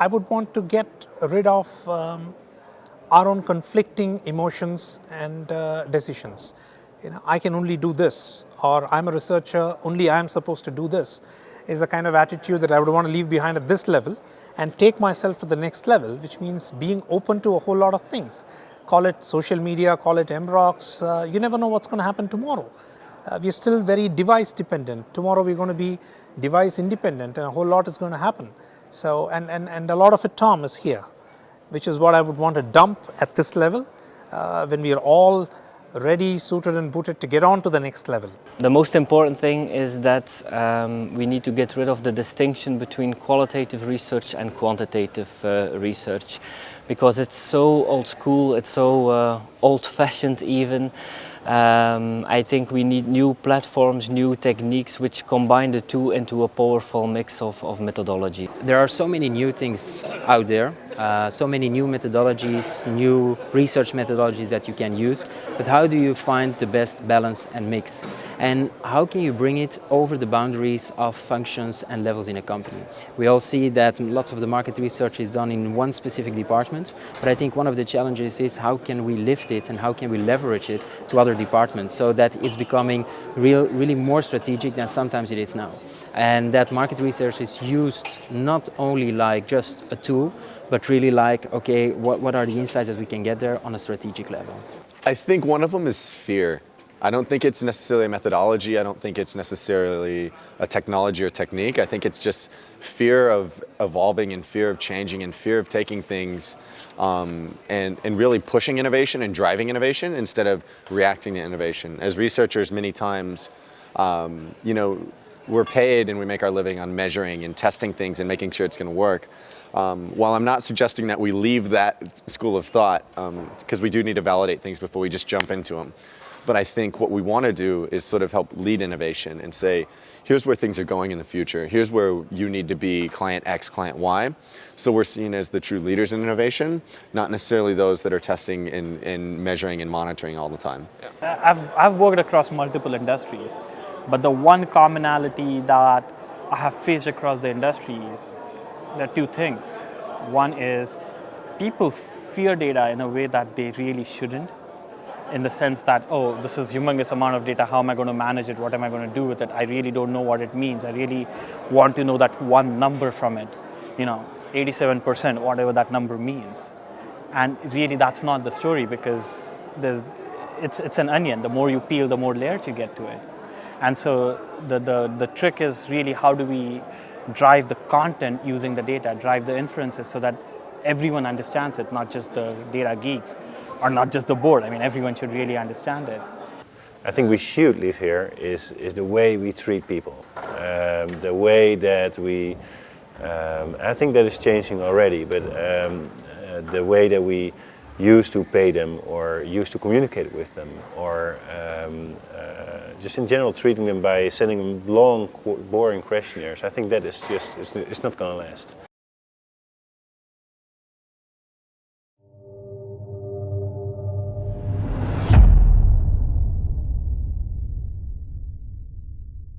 I would want to get rid of our own conflicting emotions and decisions. I can only do this, or I'm a researcher, only I'm supposed to do this, is a kind of attitude that I would want to leave behind at this level and take myself to the next level, which means being open to a whole lot of things. Call it social media, call it MROCs, you never know what's going to happen tomorrow. We're still very device dependent. Tomorrow we're going to be device independent and a whole lot is going to happen. So, and a lot of it, Tom, is here, which is what I would want to dump at this level when we are all ready, suited and booted to get on to the next level. The most important thing is that we need to get rid of the distinction between qualitative research and quantitative research, because it's so old school, it's so old-fashioned even. I think we need new platforms, new techniques which combine the two into a powerful mix of methodology. There are so many new things out there, so many new methodologies, new research methodologies that you can use, but how do you find the best balance and mix? And how can you bring it over the boundaries of functions and levels in a company? We all see that lots of the market research is done in one specific department, but I think one of the challenges is how can we lift it and how can we leverage it to other departments so that it's becoming really more strategic than sometimes it is now. And that market research is used not only like just a tool, but really like, okay, what are the insights that we can get there on a strategic level? I think one of them is fear. I don't think it's necessarily a methodology. I don't think it's necessarily a technology or technique. I think it's just fear of evolving and fear of changing and fear of taking things and really pushing innovation and driving innovation instead of reacting to innovation. As researchers, many times, we're paid and we make our living on measuring and testing things and making sure it's going to work. While I'm not suggesting that we leave that school of thought, because we do need to validate things before we just jump into them. But I think what we want to do is sort of help lead innovation and say, here's where things are going in the future. Here's where you need to be client X, client Y. So we're seen as the true leaders in innovation, not necessarily those that are testing and measuring and monitoring all the time. Yeah. I've worked across multiple industries, but the one commonality that I have faced across the industries, there are two things. One is people fear data in a way that they really shouldn't, in the sense that, oh, this is humongous amount of data, how am I going to manage it, what am I going to do with it, I really don't know what it means, I really want to know that one number from it, 87%, whatever that number means. And really that's not the story, because it's an onion, the more you peel, the more layers you get to it. And so the trick is really how do we drive the content using the data, drive the inferences so that everyone understands it, not just the data geeks, or not just the board. I mean, everyone should really understand it. I think we should leave here is the way we treat people. The way that we, I think that is changing already, but the way that we used to pay them or used to communicate with them, or just in general treating them by sending them long, boring questionnaires, I think that is just, it's not going to last.